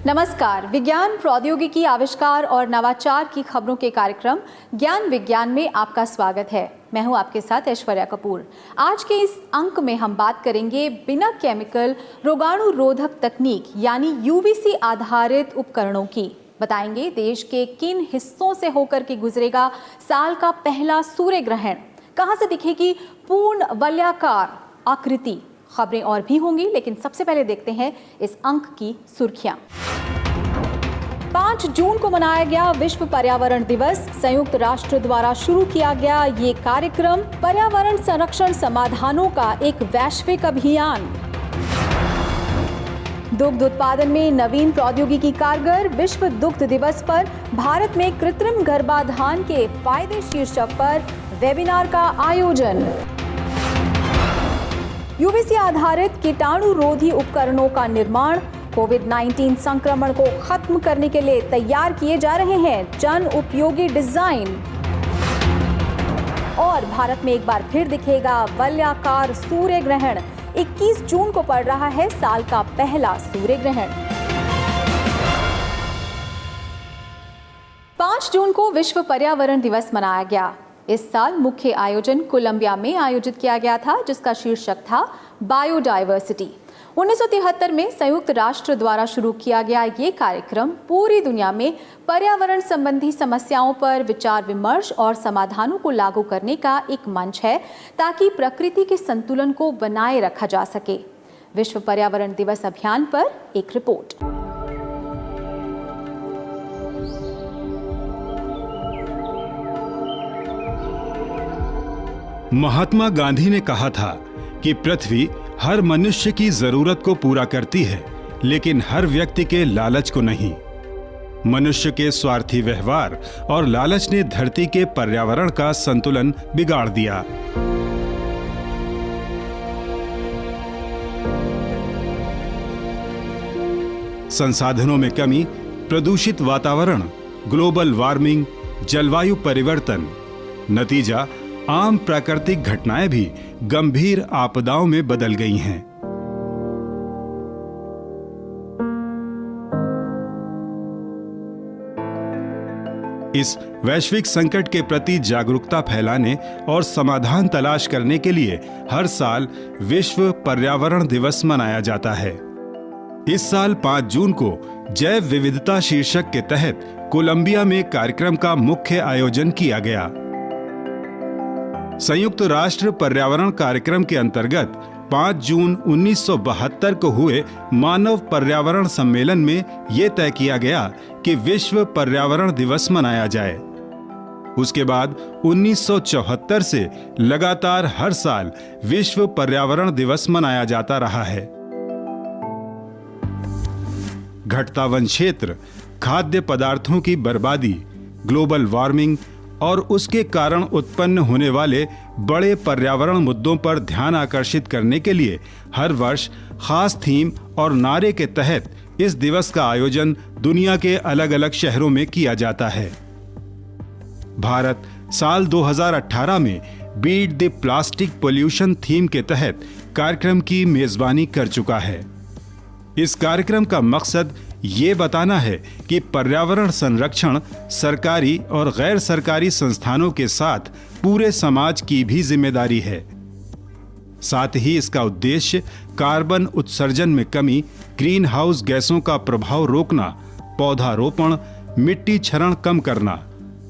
नमस्कार। विज्ञान, प्रौद्योगिकी, आविष्कार और नवाचार की खबरों के कार्यक्रम ज्ञान विज्ञान में आपका स्वागत है। मैं हूं आपके साथ ऐश्वर्या कपूर। आज के इस अंक में हम बात करेंगे बिना केमिकल रोगाणु रोधक तकनीक यानी यूवीसी आधारित उपकरणों की। बताएंगे देश के किन हिस्सों से होकर के गुजरेगा साल का पहला सूर्य ग्रहण, कहां से दिखेगी पूर्ण वलयाकार आकृति। खबरें और भी होंगी, लेकिन सबसे पहले देखते हैं इस अंक की सुर्खियां। 5 जून को मनाया गया विश्व पर्यावरण दिवस। संयुक्त राष्ट्र द्वारा शुरू किया गया ये कार्यक्रम पर्यावरण संरक्षण समाधानों का एक वैश्विक अभियान। दुग्ध उत्पादन में नवीन प्रौद्योगिकी कारगर। विश्व दुग्ध दिवस पर भारत में कृत्रिम गर्भाधान के फायदे शीर्षक पर वेबिनार का आयोजन। यूवीसी आधारित कीटाणुरोधी उपकरणों का निर्माण। कोविड-19 संक्रमण को खत्म करने के लिए तैयार किए जा रहे हैं जन उपयोगी डिजाइन। और भारत में एक बार फिर दिखेगा वलयाकार सूर्य ग्रहण। 21 जून को पड़ रहा है साल का पहला सूर्य ग्रहण। 5 जून को विश्व पर्यावरण दिवस मनाया गया। इस साल मुख्य आयोजन कोलंबिया में आयोजित किया गया था, जिसका शीर्षक था बायोडायवर्सिटी। 1973 में संयुक्त राष्ट्र द्वारा शुरू किया गया ये कार्यक्रम पूरी दुनिया में पर्यावरण संबंधी समस्याओं पर विचार विमर्श और समाधानों को लागू करने का एक मंच है, ताकि प्रकृति के संतुलन को बनाए रखा जा सके। विश्व पर्यावरण दिवस अभियान पर एक रिपोर्ट। महात्मा गांधी ने कहा था कि पृथ्वी हर मनुष्य की जरूरत को पूरा करती है, लेकिन हर व्यक्ति के लालच को नहीं। मनुष्य के स्वार्थी व्यवहार और लालच ने धरती के पर्यावरण का संतुलन बिगाड़ दिया। संसाधनों में कमी, प्रदूषित वातावरण, ग्लोबल वार्मिंग, जलवायु परिवर्तन, नतीजा आम प्राकृतिक घटनाएं भी गंभीर आपदाओं में बदल गई हैं। इस वैश्विक संकट के प्रति जागरूकता फैलाने और समाधान तलाश करने के लिए हर साल विश्व पर्यावरण दिवस मनाया जाता है। इस साल 5 जून को जैव विविधता शीर्षक के तहत कोलंबिया में कार्यक्रम का मुख्य आयोजन किया गया। संयुक्त राष्ट्र पर्यावरण कार्यक्रम के अंतर्गत 5 जून 1972 को हुए मानव पर्यावरण सम्मेलन में यह तय किया गया कि विश्व पर्यावरण दिवस मनाया जाए। उसके बाद 1974 से लगातार हर साल विश्व पर्यावरण दिवस मनाया जाता रहा है। घटता वन क्षेत्र, खाद्य पदार्थों की बर्बादी, ग्लोबल वार्मिंग और उसके कारण उत्पन्न होने वाले बड़े पर्यावरण मुद्दों पर ध्यान आकर्षित करने के लिए हर वर्ष खास थीम और नारे के तहत इस दिवस का आयोजन दुनिया के अलग अलग शहरों में किया जाता है। भारत साल 2018 में beat the plastic pollution theme के तहत कार्यक्रम की मेजबानी कर चुका है। इस कार्यक्रम का मकसद ये बताना है कि पर्यावरण संरक्षण सरकारी और गैर सरकारी संस्थानों के साथ पूरे समाज की भी जिम्मेदारी है। साथ ही इसका उद्देश्य कार्बन उत्सर्जन में कमी, ग्रीन हाउस गैसों का प्रभाव रोकना, पौधारोपण, मिट्टी क्षरण कम करना,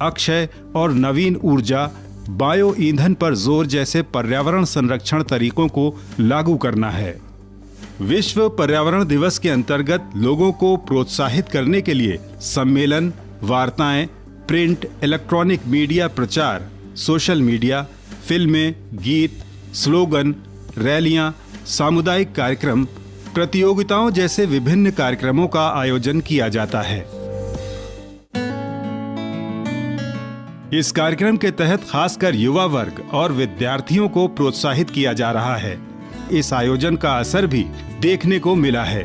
अक्षय और नवीन ऊर्जा, बायो ईंधन पर जोर जैसे पर्यावरण संरक्षण तरीकों को लागू करना है। विश्व पर्यावरण दिवस के अंतर्गत लोगों को प्रोत्साहित करने के लिए सम्मेलन, वार्ताएं, प्रिंट, इलेक्ट्रॉनिक मीडिया प्रचार, सोशल मीडिया, फिल्में, गीत, स्लोगन, रैलियां, सामुदायिक कार्यक्रम, प्रतियोगिताओं जैसे विभिन्न कार्यक्रमों का आयोजन किया जाता है। इस कार्यक्रम के तहत खासकर युवा वर्ग और विद्यार्थियों को प्रोत्साहित किया जा रहा है। इस आयोजन का असर भी देखने को मिला है।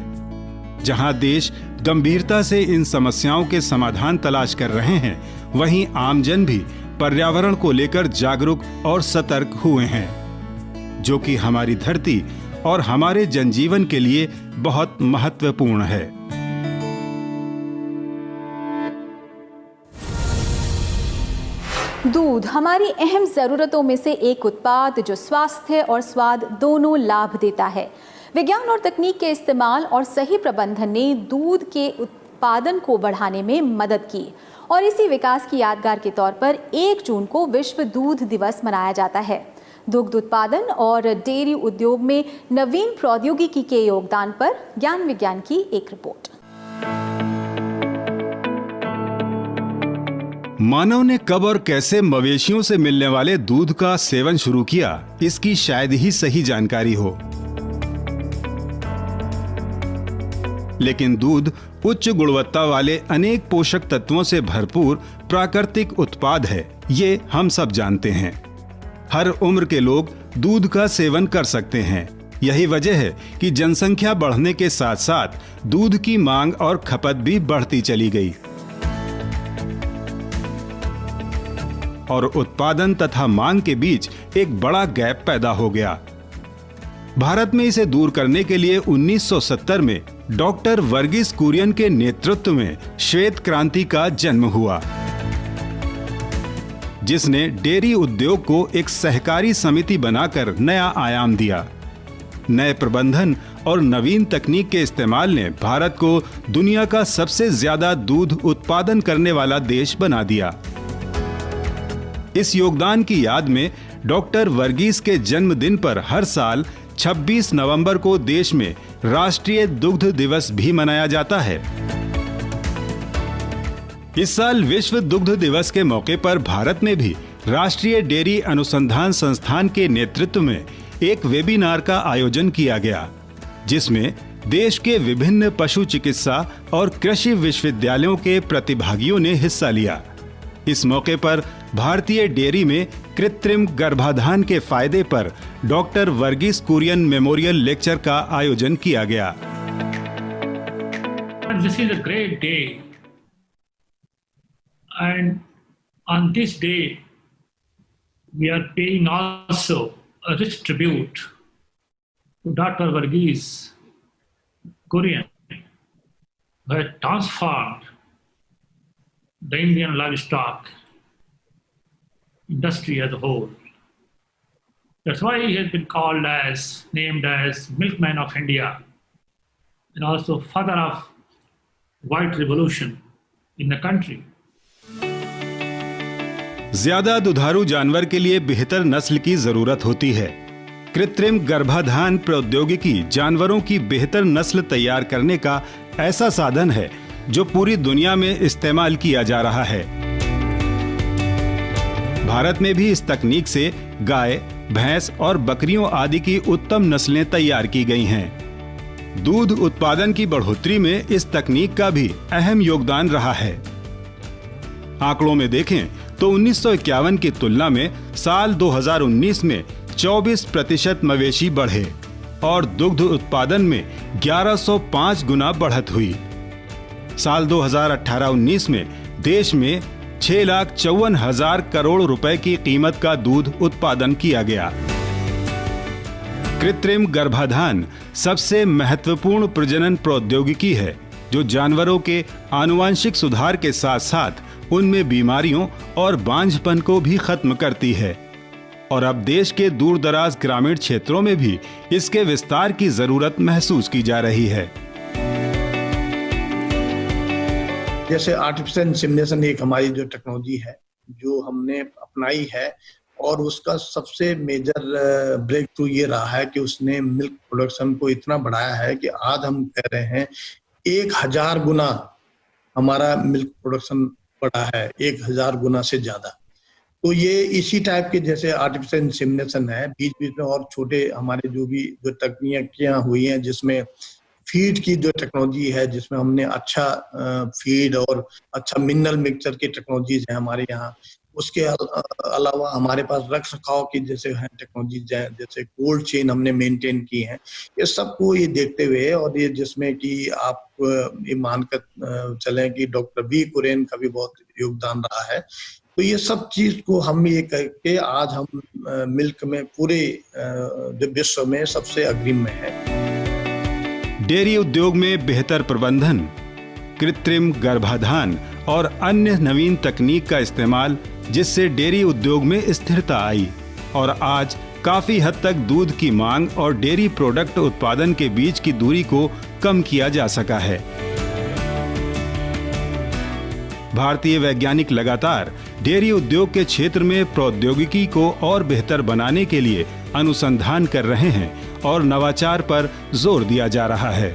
जहां देश गंभीरता से इन समस्याओं के समाधान तलाश कर रहे हैं, वहीं आमजन भी पर्यावरण को लेकर जागरूक और सतर्क हुए हैं, जो कि हमारी धरती और हमारे जनजीवन के लिए बहुत महत्वपूर्ण है। दूध हमारी अहम ज़रूरतों में से एक उत्पाद जो स्वास्थ्य और स्वाद दोनों लाभ देता है। विज्ञान और तकनीक के इस्तेमाल और सही प्रबंधन ने दूध के उत्पादन को बढ़ाने में मदद की और इसी विकास की यादगार के तौर पर 1 जून को विश्व दूध दिवस मनाया जाता है। दुग्ध उत्पादन और डेयरी उद्योग में नवीन प्रौद्योगिकी के योगदान पर ज्ञान विज्ञान की एक रिपोर्ट। मानव ने कब और कैसे मवेशियों से मिलने वाले दूध का सेवन शुरू किया, इसकी शायद ही सही जानकारी हो। लेकिन दूध उच्च गुणवत्ता वाले अनेक पोषक तत्वों से भरपूर प्राकृतिक उत्पाद है, ये हम सब जानते हैं। हर उम्र के लोग दूध का सेवन कर सकते हैं। यही वजह है कि जनसंख्या बढ़ने के साथ साथ दूध की मांग और खपत भी बढ़ती चली गई और उत्पादन तथा मांग के बीच एक बड़ा गैप पैदा हो गया। भारत में इसे दूर करने के लिए 1970 में डॉक्टर वर्गीस कुरियन के नेतृत्व में श्वेत क्रांति का जन्म हुआ, जिसने डेयरी उद्योग को एक सहकारी समिति बनाकर नया आयाम दिया। नए प्रबंधन और नवीन तकनीक के इस्तेमाल ने भारत को दुनिया का सबसे ज्यादा दूध उत्पादन करने वाला देश बना दिया। इस योगदान की याद में डॉक्टर वर्गीस के जन्मदिन पर हर साल 26 नवंबर को देश में राष्ट्रीय दुग्ध दिवस भी मनाया जाता है। इस साल विश्व दुग्ध दिवस के मौके पर भारत में भी राष्ट्रीय डेयरी अनुसंधान संस्थान के नेतृत्व में एक वेबिनार का आयोजन किया गया, जिसमें देश के विभिन्न पशु चिकित्सा और कृषि विश्वविद्यालयों के प्रतिभागियों ने हिस्सा लिया। इस मौके पर भारतीय डेयरी में कृत्रिम गर्भाधान के फायदे पर doctor Verghese Kurien memorial lecture का आयोजन किया गया। This is a great day, and on this day we are paying also a rich tribute to Dr. Verghese Kurian, who has transformed the Indian livestock industry as a whole. That's why he has been named as Milkman of India, and also father of white revolution in the country. ज्यादा दुधारू जानवर के लिए बेहतर नस्ल की जरूरत होती है। कृत्रिम गर्भाधान प्रौद्योगिकी जानवरों की बेहतर नस्ल तैयार करने का ऐसा साधन है जो पूरी दुनिया में इस्तेमाल किया जा रहा है। भारत में भी इस तकनीक से गाय, भैंस और बकरियों आदि की उत्तम नस्लें तैयार की गई हैं। दूध उत्पादन की बढ़ोतरी में इस तकनीक का भी अहम योगदान रहा है। आंकड़ों में देखें तो 1951 की तुलना में साल 2019 में 24% मवेशी बढ़े और दुग्ध उत्पादन में 1105 गुना बढ़त हुई। साल 2018-19 में देश में 6,54,000 करोड़ रुपए की कीमत का दूध उत्पादन किया गया। कृत्रिम गर्भाधान सबसे महत्वपूर्ण प्रजनन प्रौद्योगिकी है जो जानवरों के आनुवांशिक सुधार के साथ साथ उनमें बीमारियों और बांझपन को भी खत्म करती है और अब देश के दूर दराज ग्रामीण क्षेत्रों में भी इसके विस्तार की जरूरत महसूस की जा रही है। जैसे आर्टिफिशियल इंसेमिनेशन एक हमारी जो टेक्नोलॉजी है जो हमने अपनाई है और उसका सबसे मेजर ब्रेक थ्रू ये रहा है कि उसने मिल्क प्रोडक्शन को इतना बढ़ाया है कि आज हम कह रहे हैं 1000 गुना हमारा मिल्क प्रोडक्शन बढ़ा है, 1000 गुना से ज्यादा। तो ये इसी टाइप के जैसे आर्टिफिशियल इंसेमिनेशन है, बीच बीच में और छोटे हमारे जो तकनीकियां हुई हैं जिसमें फीड की जो टेक्नोलॉजी है, जिसमें हमने अच्छा फीड और अच्छा मिनरल मिक्सचर की टेक्नोलॉजीज है हमारे यहाँ। उसके अलावा हमारे पास रख रखाव की जैसे है टेक्नोलॉजीज है, जैसे कोल्ड चेन हमने मेंटेन की है। ये सबको ये देखते हुए और ये जिसमें कि आप ये मानकर चलें कि डॉक्टर वी कुरियन का भी बहुत योगदान रहा है। तो ये सब चीज को हम ये करके आज हम मिल्क में पूरे विश्व में सबसे अग्रिम में है। डेयरी उद्योग में बेहतर प्रबंधन, कृत्रिम गर्भाधान और अन्य नवीन तकनीक का इस्तेमाल जिससे डेयरी उद्योग में स्थिरता आई और आज काफी हद तक दूध की मांग और डेयरी प्रोडक्ट उत्पादन के बीच की दूरी को कम किया जा सका है। भारतीय वैज्ञानिक लगातार डेयरी उद्योग के क्षेत्र में प्रौद्योगिकी को और बेहतर बनाने के लिए अनुसंधान कर रहे हैं और नवाचार पर जोर दिया जा रहा है।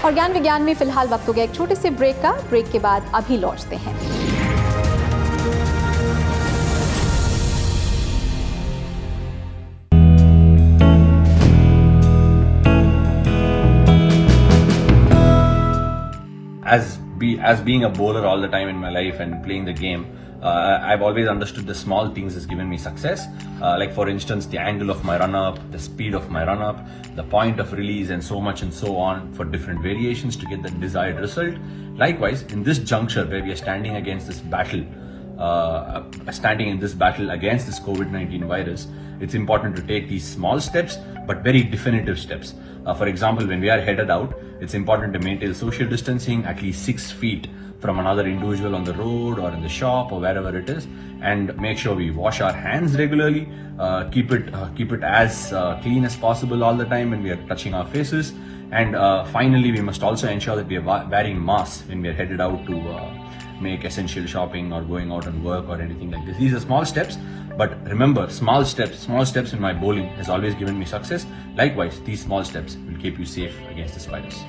और ज्ञान विज्ञान में फिलहाल वक्त हो गया एक छोटे से ब्रेक का। ब्रेक के बाद अभी लौटते हैं। As being a bowler all the time in my life and playing the game, I've always understood the small things has given me success. Like for instance, the angle of my run-up, the speed of my run-up, the point of release, and so on for different variations to get the desired result. Likewise, in this juncture where we are standing against this battle, against this COVID-19 virus, it's important to take these small steps, but very definitive steps. For example, when we are headed out, it's important to maintain social distancing at least 6 feet from another individual on the road or in the shop or wherever it is, and make sure we wash our hands regularly, keep it as clean as possible all the time when we are touching our faces, and finally we must also ensure that we are wearing masks when we are headed out to make essential shopping or going out on work or anything like this. These are small steps, but remember, small steps in my bowling has always given me success. Likewise, these small steps will keep you safe against this virus.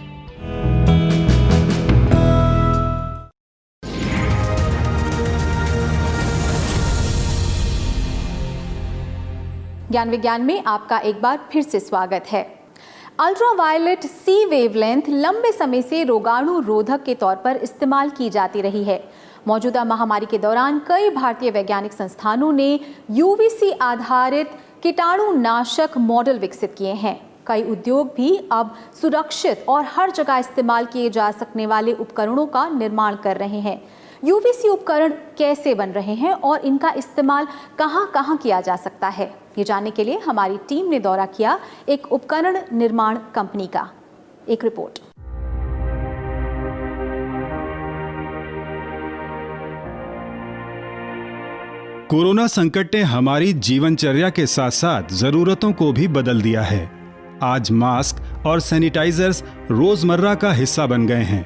ज्ञान विज्ञान में आपका एक बार फिर से स्वागत है। Ultraviolet सी wavelength लंबे समय से रोगाणु रोधक के तौर पर इस्तेमाल की जाती रही है। मौजूदा महामारी के दौरान कई भारतीय वैज्ञानिक संस्थानों ने यूवीसी आधारित कीटाणुनाशक मॉडल विकसित किए हैं। कई उद्योग भी अब सुरक्षित और हर जगह इस्तेमाल किए जा सकने वाले उपकरणों का निर्माण कर रहे हैं। यूवीसी उपकरण कैसे बन रहे हैं और इनका इस्तेमाल कहां-कहां किया जा सकता है, ये जानने के लिए हमारी टीम ने दौरा किया एक उपकरण निर्माण कंपनी का। एक रिपोर्ट। कोरोना संकट ने हमारी जीवनचर्या के साथ साथ जरूरतों को भी बदल दिया है। आज मास्क और सैनिटाइजर्स रोजमर्रा का हिस्सा बन गए हैं।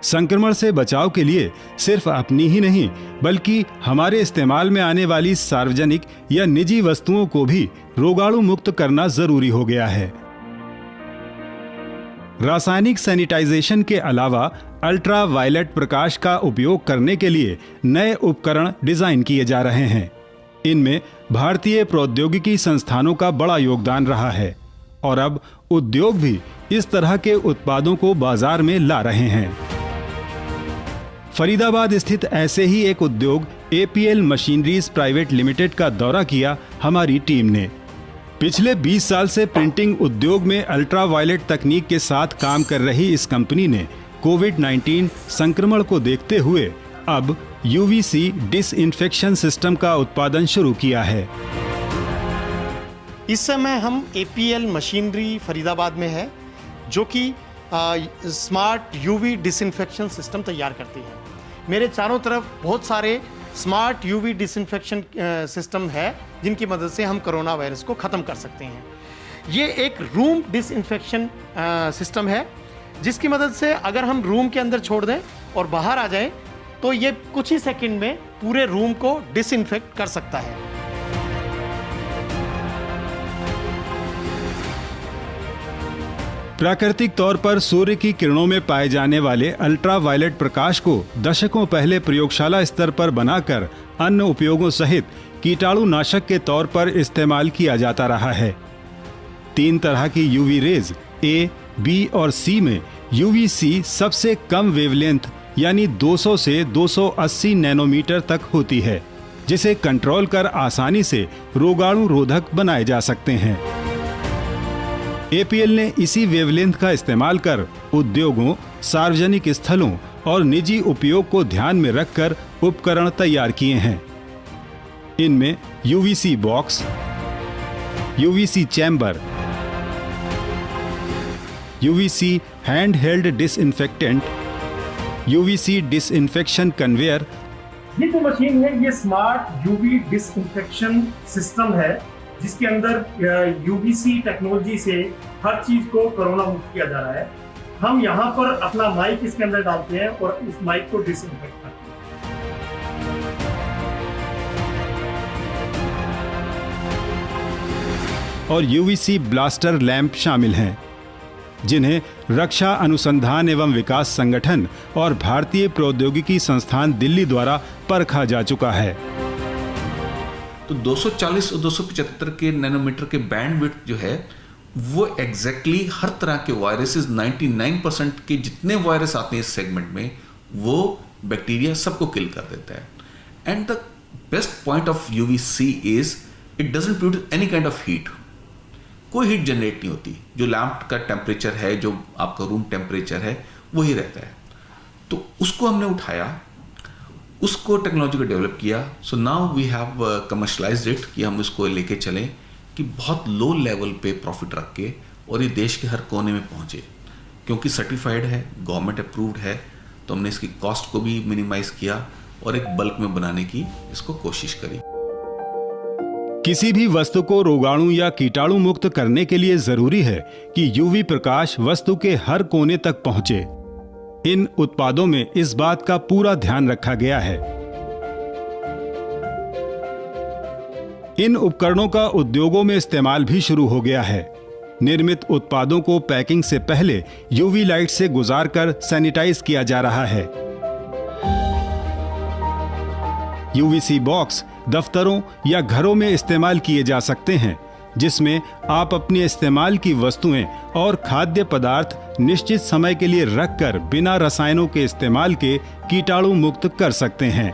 संक्रमण से बचाव के लिए सिर्फ अपनी ही नहीं बल्कि हमारे इस्तेमाल में आने वाली सार्वजनिक या निजी वस्तुओं को भी रोगाणु मुक्त करना जरूरी हो गया है। रासायनिक सैनिटाइजेशन के अलावा अल्ट्रा वायलेट प्रकाश का उपयोग करने के लिए नए उपकरण डिजाइन किए जा रहे हैं। इनमें भारतीय प्रौद्योगिकी संस्थानों का बड़ा योगदान रहा है और अब उद्योग भी इस तरह के उत्पादों को बाजार में ला रहे हैं। फरीदाबाद स्थित ऐसे ही एक उद्योग APL मशीनरीज प्राइवेट लिमिटेड का दौरा किया हमारी टीम ने। पिछले 20 साल से प्रिंटिंग उद्योग में अल्ट्रा वायलेट तकनीक के साथ काम कर रही इस कंपनी ने कोविड-19 संक्रमण को देखते हुए अब UVC डिसइंफेक्शन सिस्टम का उत्पादन शुरू किया है। इस समय हम APL मशीनरी फरीदाबाद में है, जो कि स्मार्ट UV डिसइंफेक्शन सिस्टम तैयार करती है। मेरे चारों तरफ बहुत सारे स्मार्ट UV डिसइंफेक्शन सिस्टम है, जिनकी मदद से हम कोरोना वायरस को ख़त्म कर सकते हैं। ये एक रूम डिसइंफेक्शन सिस्टम है, जिसकी मदद से अगर हम रूम के अंदर छोड़ दें और बाहर आ जाएं, तो ये कुछ ही सेकंड में पूरे रूम को डिसइंफेक्ट कर सकता है। प्राकृतिक तौर पर सूर्य की किरणों में पाए जाने वाले अल्ट्रा वायलेट प्रकाश को दशकों पहले प्रयोगशाला स्तर पर बनाकर अन्य उपयोगों सहित कीटाणुनाशक के तौर पर इस्तेमाल किया जाता रहा है। 3 तरह की UV रेज A, B और C में UVC सबसे कम वेवलेंथ यानी 200 से 280 नैनोमीटर तक होती है, जिसे कंट्रोल कर आसानी से रोगाणु रोधक बनाए जा सकते हैं। APL ने इसी वेवलेंथ का इस्तेमाल कर उद्योगों, सार्वजनिक स्थलों और निजी उपयोग को ध्यान में रखकर उपकरण तैयार किए हैं। इनमें UVC box, UVC chamber, UVC hand held disinfectant, UVC disinfection conveyor, ये जो मशीन है ये स्मार्ट यूवी डिसइंफेक्शन सिस्टम है जिसके अंदर यूवीसी टेक्नोलॉजी से हर चीज को कोरोना मुक्त किया जा रहा है। हम यहाँ पर अपना माइक इसके अंदर डालते हैं और उस माइक को डिसइंफेक्ट करते हैं। और यूवीसी ब्लास्टर लैंप शामिल हैं, जिन्हें रक्षा अनुसंधान एवं विकास संगठन और भारतीय प्रौद्योगिकी संस्थान दिल्ली द्वारा परखा जा चुका है। तो 240 और 275 के नैनोमीटर के बैंडविड्थ जो है वो एग्जैक्टली हर तरह के वायरसेस 99% के जितने वायरस आते हैं इस सेगमेंट में वो बैक्टीरिया सबको किल कर देता है। And the best point of UVC is it doesn't produce any kind of heat. कोई हीट जनरेट नहीं होती। जो लैंप का टेम्परेचर है, जो आपका रूम टेम्परेचर है, वही रहता है। तो उसको हमने उठाया, उसको टेक्नोलॉजी को डेवलप किया। So now we have commercialised it कि हम इसको लेके चलें कि बहुत लो लेवल पे प्रॉफिट रख के और ये देश के हर कोने में पहुंचे। क्योंकि सर्टिफाइड है, गवर्नमेंट अप्रूव्ड है, तो हमने इसकी कॉस्ट को भी मिनिमाइज किया और एक बल्क में बनाने की इसको कोशिश करी। किसी भी वस्तु को रोगाणु या कीटाणु मुक्त करने के लिए जरूरी है कि यूवी प्रकाश वस्तु के हर कोने तक पहुंचे। इन उत्पादों में इस बात का पूरा ध्यान रखा गया है। इन उपकरणों का उद्योगों में इस्तेमाल भी शुरू हो गया है। निर्मित उत्पादों को पैकिंग से पहले यूवी लाइट से गुजारकर सैनिटाइज किया जा रहा है। यूवीसी बॉक्स दफ्तरों या घरों में इस्तेमाल किए जा सकते हैं, जिसमें आप अपने इस्तेमाल की वस्तुएं और खाद्य पदार्थ निश्चित समय के लिए रखकर बिना रसायनों के इस्तेमाल के कीटाणु मुक्त कर सकते हैं।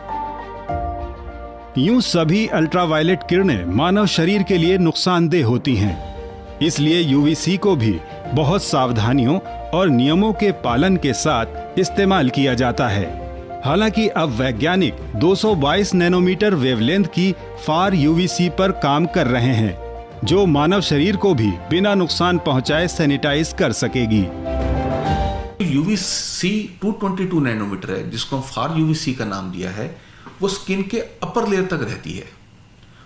यूं सभी अल्ट्रावायलेट किरणें मानव शरीर के लिए नुकसानदेह होती हैं। इसलिए यूवीसी को भी बहुत सावधानियों और नियमों के पालन के साथ इस्तेमाल किया जाता है। हालांकि अब वैज्ञानिक 222 नैनोमीटर वेवलेंथ की फार यूवीसी पर काम कर रहे हैं, जो मानव शरीर को भी बिना नुकसान पहुंचाए सैनिटाइज कर सकेगी। यूवीसी 222 नैनोमीटर है, जिसको हम फार यूवीसी का नाम दिया है। वो स्किन के अपर लेयर तक रहती है,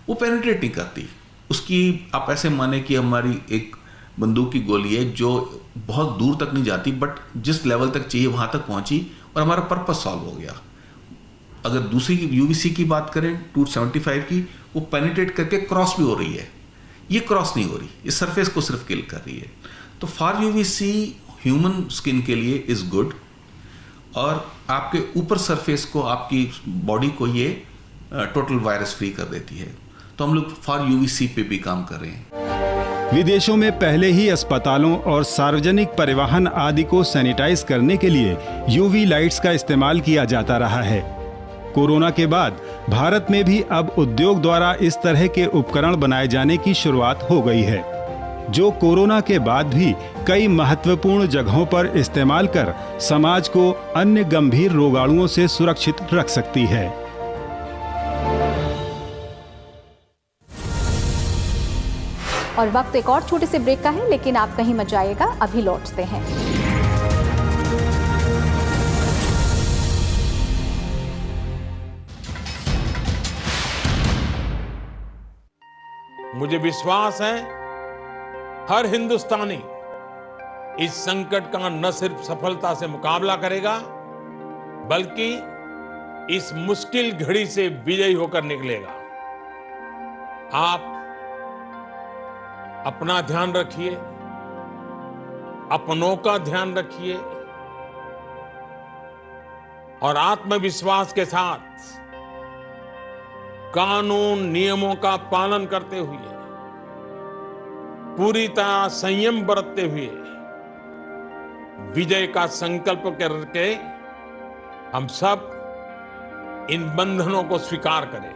वो पेनिट्रेट नहीं करती। उसकी आप ऐसे माने कि हमारी एक बंदूक की गोली है जो बहुत दूर तक नहीं जाती, बट जिस लेवल तक चाहिए वहां तक पहुंची और हमारा पर्पस सॉल्व हो गया। अगर दूसरी यूवीसी की बात करें 275 की, वो पेनिट्रेट करके क्रॉस भी हो रही है, ये क्रॉस नहीं हो रही, ये सरफेस को सिर्फ किल कर रही है। तो फार यूवीसी ह्यूमन स्किन के लिए इज गुड, और आपके ऊपर सरफेस को, आपकी बॉडी को ये टोटल वायरस फ्री कर देती है। तो हम लोग फार यूवीसी पे भी काम कर रहे हैं। विदेशों में पहले ही अस्पतालों और सार्वजनिक परिवहन आदि को सैनिटाइज करने के लिए यूवी लाइट्स का इस्तेमाल किया जाता रहा है। कोरोना के बाद भारत में भी अब उद्योग द्वारा इस तरह के उपकरण बनाए जाने की शुरुआत हो गई है, जो कोरोना के बाद भी कई महत्वपूर्ण जगहों पर इस्तेमाल कर समाज को अन्य गंभीर रोगाणुओं से सुरक्षित रख सकती है। और वक्त एक और छोटे से ब्रेक का है, लेकिन आप कहीं मत जाइएगा, अभी लौटते हैं। मुझे विश्वास है हर हिंदुस्तानी इस संकट का न सिर्फ सफलता से मुकाबला करेगा, बल्कि इस मुश्किल घड़ी से विजयी होकर निकलेगा। आप अपना ध्यान रखिए, अपनों का ध्यान रखिए और आत्मविश्वास के साथ कानून नियमों का पालन करते हुए, पूरी तरह संयम बरतते हुए विजय का संकल्प करके हम सब इन बंधनों को स्वीकार करें।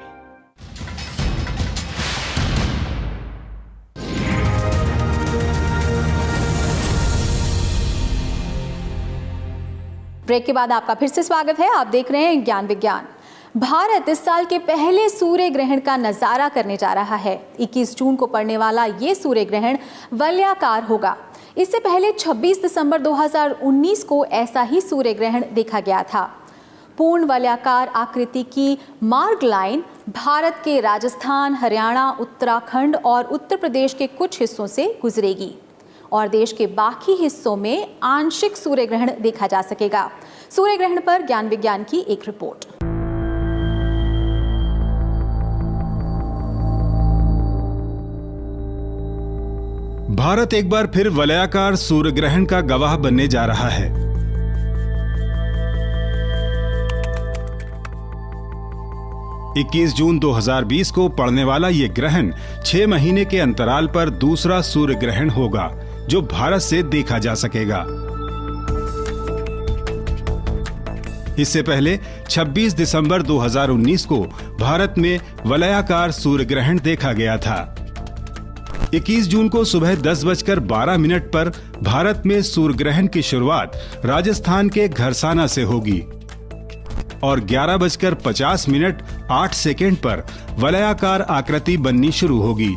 ब्रेक के बाद आपका फिर से स्वागत है। आप देख रहे हैं ज्ञान विज्ञान। भारत इस साल के पहले सूर्य ग्रहण का नजारा करने जा रहा है। 21 जून को पड़ने वाला ये सूर्य ग्रहण वलयाकार होगा। इससे पहले 26 दिसंबर 2019 को ऐसा ही सूर्य ग्रहण देखा गया था। पूर्ण वलयाकार आकृति की मार्ग लाइन भारत के राजस्थान, हरियाणा, उत्तराखंड और उत्तर प्रदेश के कुछ हिस्सों से गुजरेगी और देश के बाकी हिस्सों में आंशिक सूर्य ग्रहण देखा जा सकेगा। सूर्य ग्रहण पर ज्ञान विज्ञान की एक रिपोर्ट। भारत एक बार फिर वलयाकार सूर्य ग्रहण का गवाह बनने जा रहा है। इक्कीस जून 2020 को पड़ने वाला ये ग्रहण 6 महीने के अंतराल पर दूसरा सूर्य ग्रहण होगा जो भारत से देखा जा सकेगा। इससे पहले 26 दिसंबर 2019 को भारत में वलयाकार सूर्य ग्रहण देखा गया था। 21 जून को सुबह 10:12 पर भारत में सूर्य ग्रहण की शुरुआत राजस्थान के घरसाना से होगी और 11:50 पर वलयाकार आकृति बननी शुरू होगी।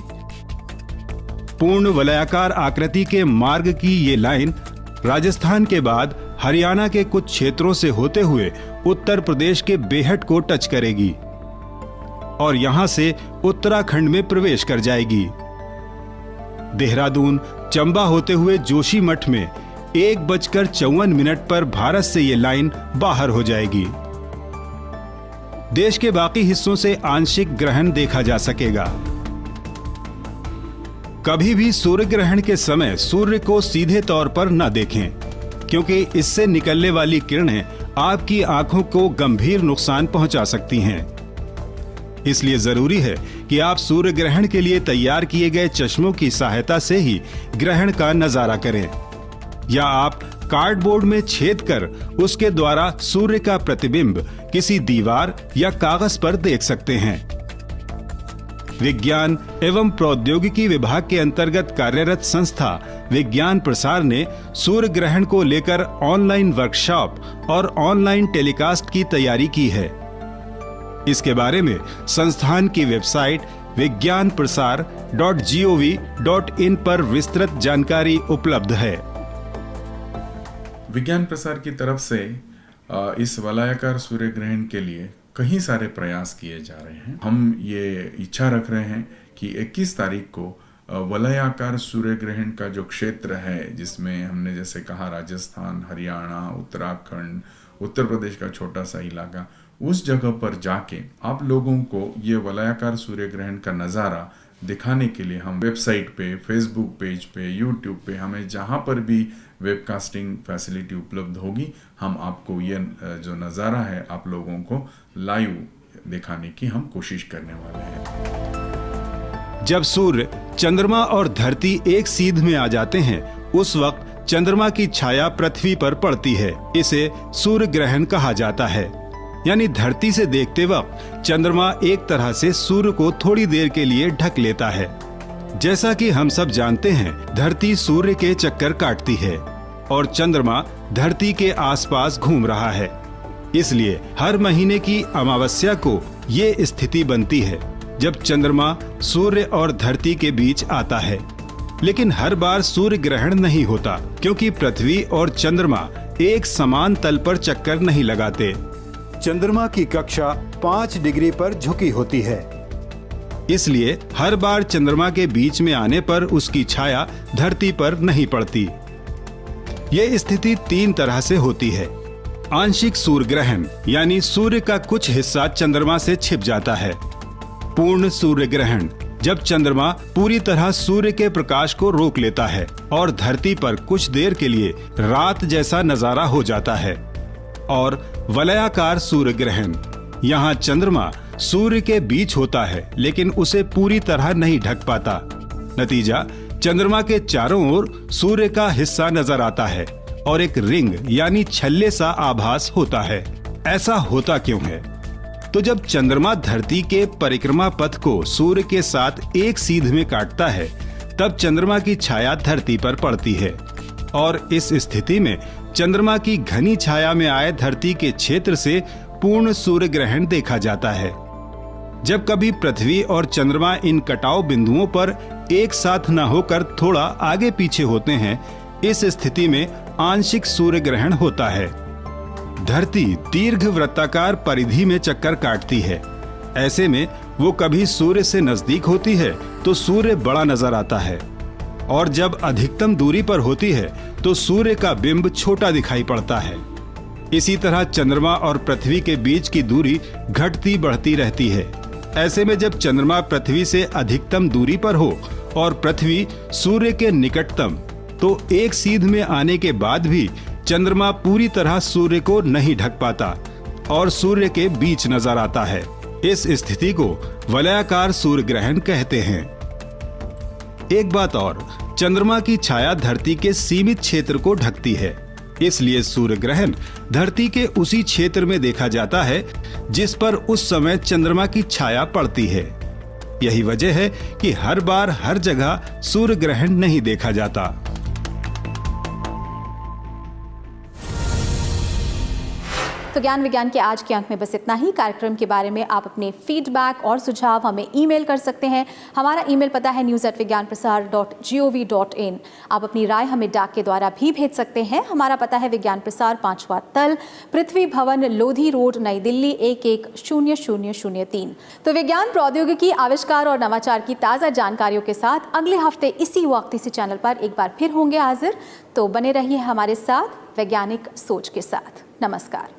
पूर्ण वलयाकार आकृति के मार्ग की ये लाइन राजस्थान के बाद हरियाणा के कुछ क्षेत्रों से होते हुए उत्तर प्रदेश के बेहट को टच करेगी और यहां से उत्तराखंड में प्रवेश कर जाएगी। देहरादून, चंबा होते हुए जोशीमठ में 1:54 पर भारत से ये लाइन बाहर हो जाएगी। देश के बाकी हिस्सों से आंशिक ग्रहण देखा जा सकेगा। कभी भी सूर्य ग्रहण के समय सूर्य को सीधे तौर पर न देखें, क्योंकि इससे निकलने वाली किरणें आपकी आंखों को गंभीर नुकसान पहुंचा सकती हैं। इसलिए जरूरी है कि आप सूर्य ग्रहण के लिए तैयार किए गए चश्मों की सहायता से ही ग्रहण का नजारा करें, या आप कार्डबोर्ड में छेद कर उसके द्वारा सूर्य का प्रतिबिंब किसी दीवार या कागज पर देख सकते हैं। विज्ञान एवं प्रौद्योगिकी विभाग के अंतर्गत कार्यरत संस्था विज्ञान प्रसार ने सूर्य ग्रहण को लेकर ऑनलाइन वर्कशॉप और ऑनलाइन टेलीकास्ट की तैयारी की है। इसके बारे में संस्थान की वेबसाइट vigyanprasar.gov.in पर विस्तृत जानकारी उपलब्ध है। विज्ञान प्रसार की तरफ से इस वलयाकार सूर्य ग्रहण के लिए कई सारे प्रयास किए जा रहे हैं। हम ये इच्छा रख रहे हैं कि 21 तारीख को वलयाकार सूर्य ग्रहण का जो क्षेत्र है, जिसमें हमने जैसे कहा राजस्थान, हरियाणा, उत्तराखंड, उत्तर प्रदेश का छोटा सा इलाका, उस जगह पर जाके आप लोगों को ये वलयाकार सूर्य ग्रहण का नज़ारा दिखाने के लिए हम वेबसाइट पे, फेसबुक पेज पे, यूट्यूब पे, हमें जहाँ पर भी वेबकास्टिंग फैसिलिटी उपलब्ध होगी, हम आपको ये जो नज़ारा है आप लोगों को लाइव दिखाने की हम कोशिश करने वाले हैं। जब सूर्य, चंद्रमा और धरती एक सीध में आ जाते हैं, उस वक्त चंद्रमा की छाया पृथ्वी पर पड़ती है। इसे सूर्य ग्रहण कहा जाता है। यानी धरती से देखते वक्त चंद्रमा एक तरह से सूर्य को थोड़ी देर के लिए ढक लेता है। जैसा कि हम सब जानते हैं, धरती सूर्य के चक्कर काटती है और चंद्रमा धरती के आसपास घूम रहा है। इसलिए हर महीने की अमावस्या को ये स्थिति बनती है जब चंद्रमा सूर्य और धरती के बीच आता है। लेकिन हर बार सूर्य ग्रहण नहीं होता, क्योंकि पृथ्वी और चंद्रमा एक समान तल पर चक्कर नहीं लगाते। चंद्रमा की कक्षा 5 डिग्री पर झुकी होती है। इसलिए हर बार चंद्रमा के बीच में आने पर उसकी छाया धरती पर नहीं पड़ती। ये स्थिति 3 तरह से होती है। आंशिक सूर्य ग्रहण, यानी सूर्य का कुछ हिस्सा चंद्रमा से छिप जाता है। पूर्ण सूर्य ग्रहण, जब चंद्रमा पूरी तरह सूर्य के प्रकाश को रोक लेता है और धरती पर कुछ देर के लिए रात जैसा नजारा हो जाता है। और वलयाकार सूर्य ग्रहण, यहाँ चंद्रमा सूर्य के बीच होता है लेकिन उसे पूरी तरह नहीं ढक पाता। नतीजा, चंद्रमा के चारों ओर सूर्य का हिस्सा नजर आता है और एक रिंग यानी छल्ले सा आभास होता है। ऐसा होता क्यों है? तो जब चंद्रमा धरती के परिक्रमा पथ को सूर्य के साथ एक सीध में काटता है, तब चंद्रमा की छाया धरती पर पड़ती है और इस स्थिति में चंद्रमा की घनी छाया में आए धरती के क्षेत्र से पूर्ण सूर्य ग्रहण देखा जाता है। जब कभी पृथ्वी और चंद्रमा इन कटाव बिंदुओं पर एक साथ न होकर थोड़ा आगे पीछे होते हैं, इस स्थिति में आंशिक सूर्य ग्रहण होता है। धरती दीर्घ वृत्ताकार परिधि में चक्कर काटती है। ऐसे में वो कभी सूर्य से नजदीक होती है तो सूर्य बड़ा नजर आता है, और जब अधिकतम दूरी पर होती है तो सूर्य का बिंब छोटा दिखाई पड़ता है। इसी तरह चंद्रमा और पृथ्वी के बीच की दूरी घटती बढ़ती रहती है। ऐसे में जब चंद्रमा पृथ्वी से अधिकतम दूरी पर हो और पृथ्वी सूर्य के निकटतम, तो एक सीध में आने के बाद भी चंद्रमा पूरी तरह सूर्य को नहीं ढक पाता और सूर्य के बीच नजर आता है। इस स्थिति को वलयाकार सूर्य ग्रहण कहते हैं। एक बात और, चंद्रमा की छाया धरती के सीमित क्षेत्र को ढकती है, इसलिए सूर्य ग्रहण धरती के उसी क्षेत्र में देखा जाता है जिस पर उस समय चंद्रमा की छाया पड़ती है। यही वजह है कि हर बार हर जगह सूर्य ग्रहण नहीं देखा जाता। तो ज्ञान विज्ञान के आज के अंक में बस इतना ही। कार्यक्रम के बारे में आप अपने फीडबैक और सुझाव हमें ईमेल कर सकते हैं। हमारा ईमेल पता है news@vigyanprasar.gov.in। आप अपनी राय हमें डाक के द्वारा भी भेज सकते हैं। हमारा पता है विज्ञान प्रसार 5वां तल, पृथ्वी भवन, लोधी रोड, नई दिल्ली 110003। तो विज्ञान, प्रौद्योगिकी, आविष्कार और नवाचार की ताज़ा जानकारियों के साथ अगले हफ्ते इसी वक्त इसी चैनल पर एक बार फिर होंगे हाजिर। तो बने रहिए हमारे साथ वैज्ञानिक सोच के साथ। नमस्कार।